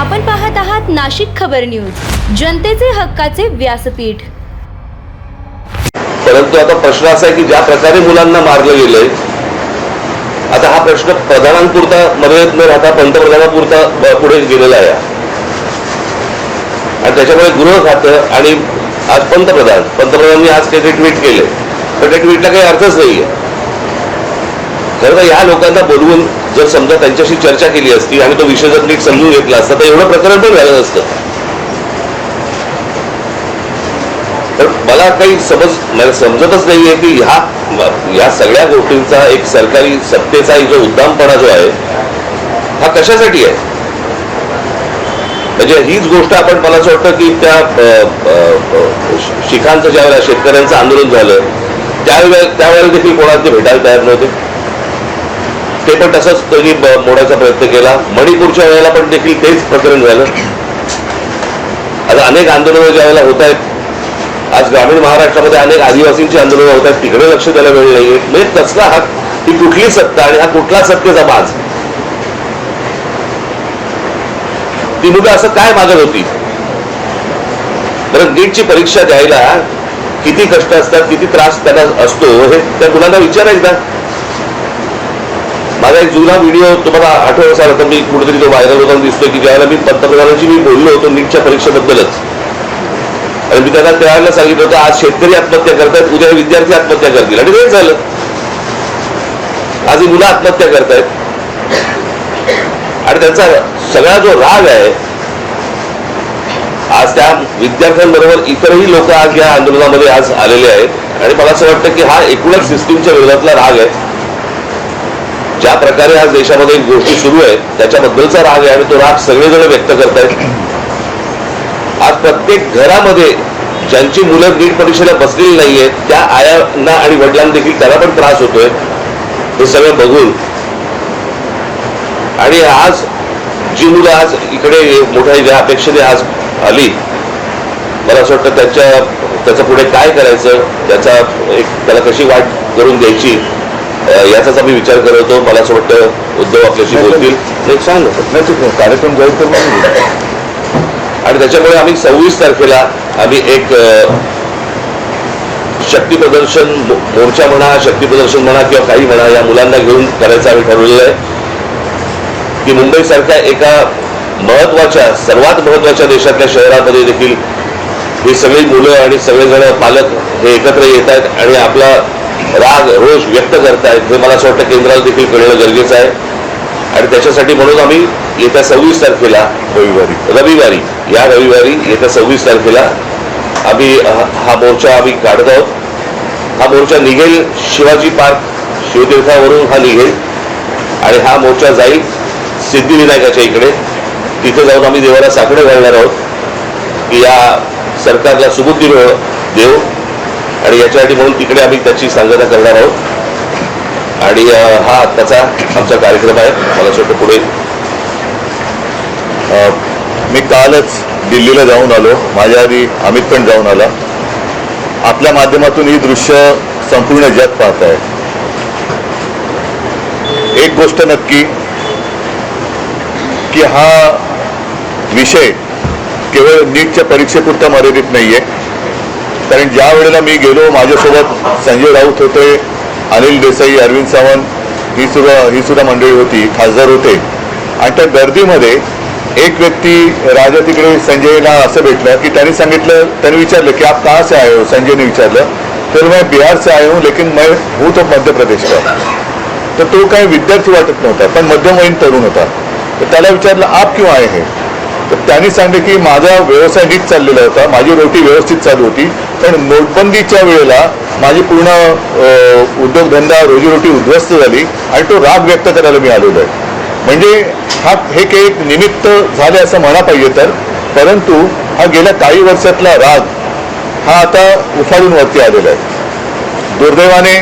आपण पाहत आहात नाशिक खबर न्यूज, जनतेचे हक्काचे व्यासपीठ। परंतु आता प्रश्न असा आहे की ज्या प्रकारे मुलांना मारलं गेलंय, आता हा प्रश्न प्रधानांपुरता मर्यादित न राहता पंतप्रधानांपुरता पुढे गेलेला आहे आणि त्याच्यामुळे गृह खातं आणि आज पंतप्रधानांनी आज काही ट्विट केले, पण त्या ट्विटला काही अर्थच नाहीये। खरं तर ह्या लोकांना बोलवून जर समजा त्यांच्याशी चर्चा केली असती आणि तो विषय जर नीट समजून घेतला असता तर एवढं प्रकरण पण झालं नसतं। तर मला काही समजतच नाहीये की ह्या सगळ्या गोष्टींचा एक सरकारी सत्तेचा जो उद्दामपणा जो आहे हा कशासाठी आहे। म्हणजे हीच गोष्ट आपण मला असं वाटतं की त्या शिखांचं ज्यावेळेला शेतकऱ्यांचं आंदोलन झालं त्यावेळेला देखील कोणाला ते भेटायला तयार नव्हते, ते पण तसंच त्यांनी मोडायचा प्रयत्न केला। मणिपूरच्या वेळेला पण देखील तेच प्रकरण झालं। आता अनेक आंदोलनं ज्यावेळेला होत आहेत, आज ग्रामीण महाराष्ट्रामध्ये अनेक आदिवासींची आंदोलनं होत आहेत, तिकडे लक्ष द्यायला वेळ नाहीये। म्हणजे कसला हा, ही कुठली सत्ता आणि हा कुठला सत्तेचा बाज, ती मुलं असं काय मागत होती। बरं, नीटची परीक्षा द्यायला किती कष्ट असतात, किती त्रास त्यांना असतो हे त्या मुलांना विचारायचं। माझा एक जुना व्हिडिओ तुम्हाला आठवत असाल तर मी कुठेतरी तो व्हायरल होताना दिसतोय की ज्यावेळेला मी पंतप्रधानांशी बोललो होतो नीटच्या परीक्षेबद्दलच, आणि मी त्यांना त्यावेळेला सांगितलं होतं आज शेतकरी आत्महत्या करतायत, उद्या विद्यार्थी आत्महत्या करतील, आणि तेच झालं। आज ही मुलं आत्महत्या करतायत आणि त्यांचा सगळा जो राग आहे आज त्या विद्यार्थ्यांबरोबर इतरही लोक आज या आंदोलनामध्ये आज आलेले आहेत। आणि मला असं वाटतं की हा एकूणच सिस्टीमच्या विरोधातला राग आहे। ज्या प्रकारे आज देशामध्ये गोष्टी सुरू आहेत त्याच्याबद्दलचा राग आहे आणि तो राग सगळेजण व्यक्त करतायत। आज प्रत्येक घरामध्ये ज्यांची मुलं नीट परीक्षेला बसलेली नाहीये त्या आयांना आणि वडिलांना देखील त्याला पण त्रास होतोय हे सगळं बघून। आणि आज जी मुलं आज इकडे मोठ्या ज्या अपेक्षेने आज आली, मला असं वाटतं त्याचं पुढे काय करायचं, त्याला कशी वाट करून द्यायची याचाच आम्ही विचार करत होतो। मला असं वाटतं उद्धव आपल्याशी बोलतील, एक सांग कार्यक्रम जाहीर करून, आणि त्याच्यामुळे आम्ही 26 तारखेला आम्ही एक शक्ती प्रदर्शन मोर्चा म्हणा, शक्ती प्रदर्शन म्हणा किंवा काही म्हणा, या मुलांना घेऊन करायचं आम्ही ठरवलेलं आहे की मुंबईसारख्या एका महत्वाच्या सर्वात महत्वाच्या देशातल्या शहरामध्ये देखील ही सगळी मुलं आणि सगळेजण पालक हे एकत्र येत आहेत आणि आपला राग रोष व्यक्त करतायत हे मला असं वाटतं केंद्राला देखील कळणं गरजेचं आहे। आणि त्याच्यासाठी म्हणून आम्ही येत्या 26 तारखेला रविवारी येत्या 26 तारखेला आम्ही हा मोर्चा आम्ही काढत आहोत। हा मोर्चा निघेल शिवाजी पार्क शिवतीर्थावरून हा निघेल आणि हा मोर्चा जाईल सिद्धिविनायकाच्या इकडे, तिथे जाऊन आम्ही देवाला साकडे घालणार आहोत की या सरकारला सुबुद्धी देव, आणि याच्यासाठी म्हणून तिकडे आम्ही त्याची सांगता करणार आहोत। आणि हा आत्ताचा आमचा कार्यक्रम आहे। मला असं वाटतं पुढे मी कालच दिल्लीला जाऊन आलो, माझ्या आधी अमित पण जाऊन आला। आपल्या माध्यमातून ही दृश्य संपूर्ण जग पाहत आहे। एक गोष्ट नक्की की हा विषय केवळ नीटच्या परीक्षेपुरता मर्यादित नाहीये, कारण ज्या वेळेला मी गेलो माझ्यासोबत संजय राऊत होते, अनिल देसाई, अरविंद सावंत ही सुद्धा मंडळी होती, खासदार होते। आणि त्या गर्दीमध्ये एक व्यक्ती राजा तिकडे संजयला असं भेटलं की त्यांनी विचारलं की आप कहाँ से आए हो, संजयने विचारलं तर मैं बिहार से आया हूँ लेकिन मैं हूँ तो मध्य प्रदेश का। तर तो काही विद्यार्थी वाटत नव्हता पण मध्यमवयीन तरुण होता। तर त्याला विचारलं आप क्यों आए हैं, तर त्यांनी सांगितलं की माझा व्यवसाय नीट चाललेला होता, माझी रोटी व्यवस्थित चालू होती, पण नोटबंदीच्या वेळेला माझी पूर्ण उद्योगधंदा रोजीरोटी उद्ध्वस्त झाली आणि तो राग व्यक्त करायला मी आलेलो आहे। म्हणजे हे काही एक निमित्त झाले असं म्हणा पाहिजे तर, परंतु हा गेल्या काही वर्षातला राग हा आता उफाळून वरती आलेला आहे। दुर्दैवाने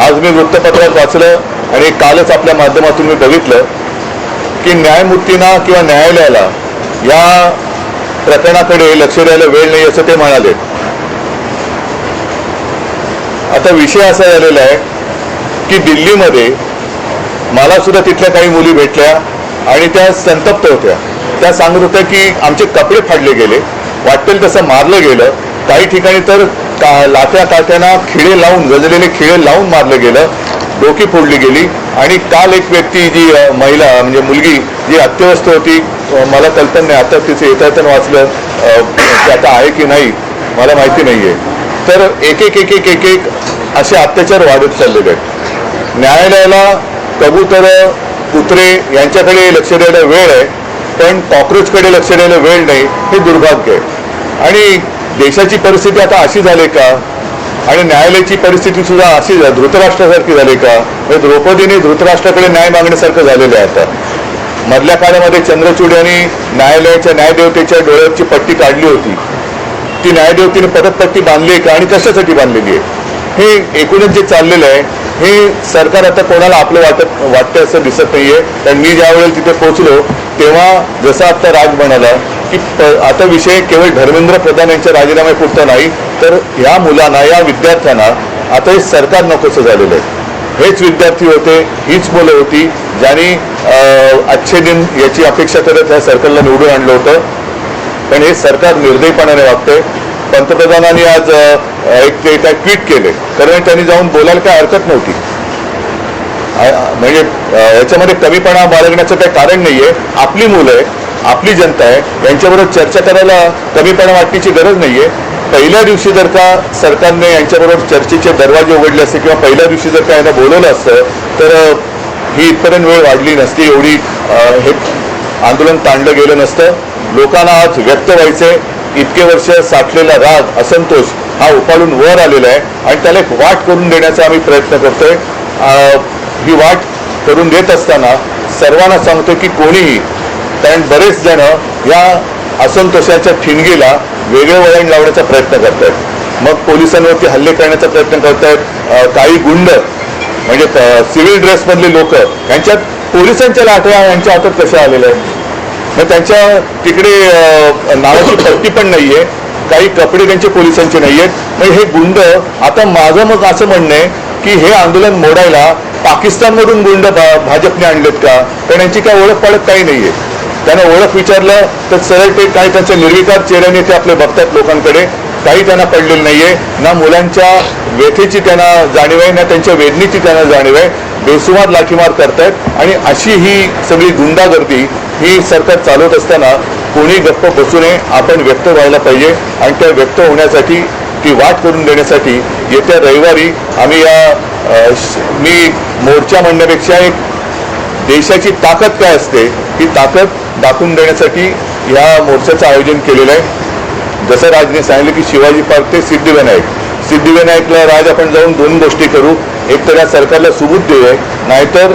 आज मी वृत्तपत्रात वाचलं आणि कालच आपल्या माध्यमातून मी बघितलं की न्यायमूर्तींना किंवा न्यायालयाला या प्रकरणाकडे लक्ष द्यायला वेळ नाही असं ते म्हणाले। आता विषय असा झालेला आहे की दिल्लीमध्ये मला सुद्धा तिथल्या काही मुली भेटल्या आणि त्या संतप्त होत्या त्या सांगत होत्या की आमचे कपडे फाडले गेले, वाटेल तसं मारलं गेलं, काही ठिकाणी तर लाट्या काट्यांना खिळे लावून, गजलेले खिळे लावून मारलं गेलं, डोकी फोडली गेली. आणि काल एक व्यक्ती जी महिला म्हणजे मुलगी जी अत्यवस्थ होती, मला कल्पना नाही आता तिचं येता वाचलं ते आता आहे की नाही मला माहिती नाहीये. तर एक एक एक एक एक एक असे अत्याचार वाढत चाललेले आहेत. न्यायालयाला कबूतर कुत्रे यांच्याकडे लक्ष द्यायला वेळ आहे, पण कॉक्रोचकडे लक्ष द्यायला वेळ नाही, हे दुर्भाग्य आहे. आणि देशाची परिस्थिती आता अशी झाली का, आणि न्यायालयाची परिस्थिती सुद्धा अशी धृतराष्ट्रासारखी झाली का, द्रौपदीने धृतराष्ट्राकडे न्याय मागण्यासारखं झालेलं आहे. आता मधल्या काळामध्ये चंद्रचूड यांनी न्यायालयाच्या न्यायदेवतेच्या डोळ्याची पट्टी काढली होती. ती न्यायदेवतेने परत पट्टी बांधली आहे का आणि कशासाठी बांधलेली आहे, हे एकूणच जे चाललेलं आहे हे सरकार आता कोणाला आपलं वाटतं असं दिसत नाहीये. कारण मी ज्या वेळेला तिथे पोहोचलो तेव्हा जसं आता राज म्हणाला की आता विषय केवळ धर्मेंद्र प्रधान यांच्या राजीनाम्यापुरता नाही, तर ह्या मुलांना, या विद्यार्थ्यांना आता हे सरकार नकोसं झालेलं आहे. हेच विद्यार्थी होते, हीच मुलं होती ज्यांनी अच्छे दिन याची अपेक्षा करत ह्या सरकारला निवडून आणलं होतं. पण हे सरकार निर्दयीपणाने वागतंय. पंतप्रधानांनी आज एक ते काय ट्विट केले, कारण त्यांनी जाऊन बोलायला काय हरकत नव्हती. म्हणजे याच्यामध्ये कमीपणा बाळगण्याचं काही कारण नाहीये. आपली मुलं आहे, आपली जनता आहे, यांच्याबरोबर चर्चा करायला कमीपणा वाटण्याची गरज नाहीये. पहिल्या दिवशी जर का सरकारने यांच्याबरोबर चर्चेचे दरवाजे उघडले असते किंवा पहिल्या दिवशी जर का यांना बोलवलं असतं तर ही इथपर्यंत वेळ वाढली नसती, एवढी हे आंदोलन ताणलं गेलं नसतं. लोकांना आज व्यक्त व्हायचंय. इतके वर्ष साठलेला राग, असंतोष हा उफाळून वर आलेला आहे आणि त्याला एक वाट करून देण्याचा आम्ही प्रयत्न करतोय. ही वाट करून देत असताना सर्वांना सांगतो की कोणीही, कारण बरेच जण या असंतोषाच्या ठिणगीला वेगळे वळण लावण्याचा प्रयत्न करत आहेत. मग पोलिसांवरती हल्ले करण्याचा प्रयत्न करत आहेत. काही गुंड म्हणजे सिव्हिल ड्रेसमधले लोक, यांच्यात पोलिसांच्या लाठ्या यांच्या हातात कशा आलेल्या आहेत. मग त्यांच्या तिकडे नावाची पट्टी पण नाहीये, काही कपडे त्यांचे पोलिसांचे नाहीयेत. मग हे गुंड, आता माझं मग असं म्हणणं आहे की हे आंदोलन मोडायला पाकिस्तानमधून गुंड भाजपने आणलेत का, कारण यांची काय ओळख पाळख काही नाहीये. त्यांना ओळख विचारलं तर सरळ ते काय त्यांच्या निर्विकार चेहऱ्याने ते आपले बघतात लोकांकडे, काही त्यांना पडलेलं नाहीये. ना मुलांच्या व्यथेची त्यांना जाणीव आहे, ना त्यांच्या वेदनेची त्यांना जाणीव आहे. बेसुमार लाठीमार करतायत आणि अशी ही सगळी गुंडागर्दी ही सरकार चालवत असताना कोणी गप्प बसू नये. आपण व्यक्त व्हायला पाहिजे आणि त्या व्यक्त होण्यासाठी, ती वाट करून देण्यासाठी येत्या रविवारी आम्ही मी मोर्चा म्हणण्यापेक्षा एक देशाची ताकद काय असते ही ताकद दाखवून देण्यासाठी या मोर्चाचं आयोजन केलेलं आहे. जसं राजने सांगितलं की शिवाजी पार्क ते सिद्धिविनायकला राज आपण जाऊन दोन गोष्टी करू. एक तर या सरकारला सुबूत देऊया, नाहीतर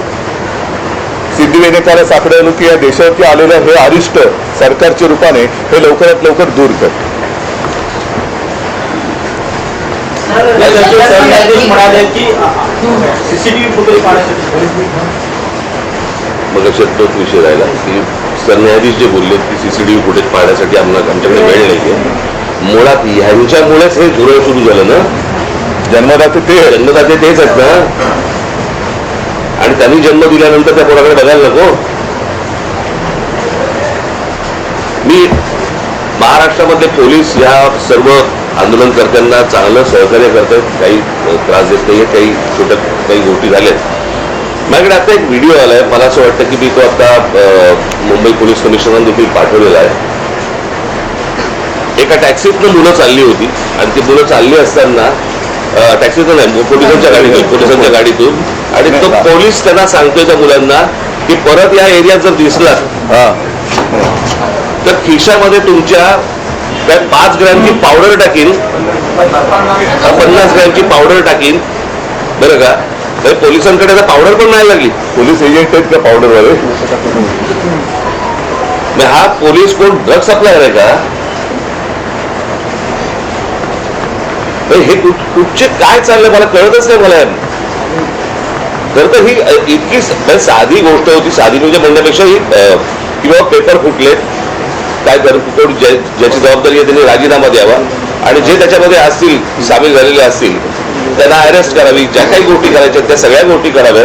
सिद्धिविनायकाला सापडवलं की या देशावरती आलेलं हे अरिष्ट सरकारच्या रूपाने हे लवकरात लवकर दूर कर. मग तोच विषय राहिला की सरन्यायाधीश जे बोलले की सीसीटीव्ही फुटेज पाहण्यासाठी आमच्याकडे वेळ नाहीये. मुळात ह्यांच्यामुळेच हे धुरळ सुरू झालं ना. जन्मदाते तेच आहेत ना, आणि त्यांनी जन्म दिल्यानंतर त्या पोराकडे बघायला नको. मी महाराष्ट्रामध्ये पोलीस या सर्व आंदोलनकर्त्यांना चांगलं सहकार्य करतात, काही त्रास देत नाहीये, काही गोष्टी झाल्यात. माझ्याकडे आता एक व्हिडिओ आलाय, मला असं वाटतं की मी तो आता मुंबई पोलीस कमिशनरने देखील पाठवलेला आहे. एका टॅक्सीतनं मुलं चालली होती आणि ती मुलं चालली असताना टॅक्सीतून नाही, पोलिसांच्या गाडीतून आणि तो पोलीस त्यांना सांगतोय त्या मुलांना की परत या एरियात जर दिसला तर खिशामध्ये तुमच्या 5 ग्रॅमची पावडर टाकीन, 50 ग्रॅमची पावडर टाकीन, बरं का. तर पोलिसांकडे आता पावडर पण नाही लागली. पोलीस एजंट आहेत का पावडरवाले? हा पोलीस कोण ड्रग सप्लायर आहे का? हे कुठचे काय चाललंय मला कळतच नाही. मला खरं तर ही इतकी साधी गोष्ट होती. साधी म्हणजे म्हणण्यापेक्षा ही किंवा पेपर फुटलेत, काय ज्याची जबाबदारी आहे त्यांनी राजीनामा द्यावा आणि जे त्याच्यामध्ये असतील, सामील झालेले असतील, त्यांना अरेस्ट करावी. ज्या काही गोष्टी करायच्या त्या सगळ्या गोष्टी कराव्या.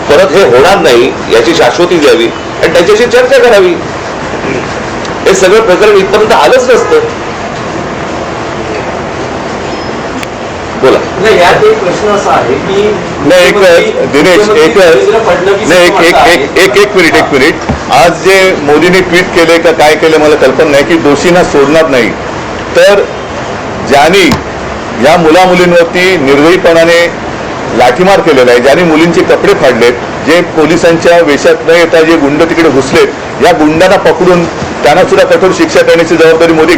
परत हे होणार नाही याची शाश्वती द्यावी आणि त्याच्याशी चर्चा करावी. हे सगळं प्रकरण इथपर्यंत आलंच नसतं. बोला. नाही, यात एक प्रश्न असा आहे की नाही दिनेश एक मिनिट आज जे मोदींनी ट्विट केले का काय केले मला कल्पना नाही की दोषींना सोडणार नाही, तर ज्यांनी या मुला मुलींवरती निर्दयीपणाने लाठीमार केलेला आहे, ज्यांनी मुलींचे कपडे फाडलेत, जे पोलिसांच्या वेशात न येता जे गुंड तिकडे घुसलेत, या गुंडांना पकडून त्यांना सुद्धा कठोर शिक्षा करण्याची जबाबदारी मोदी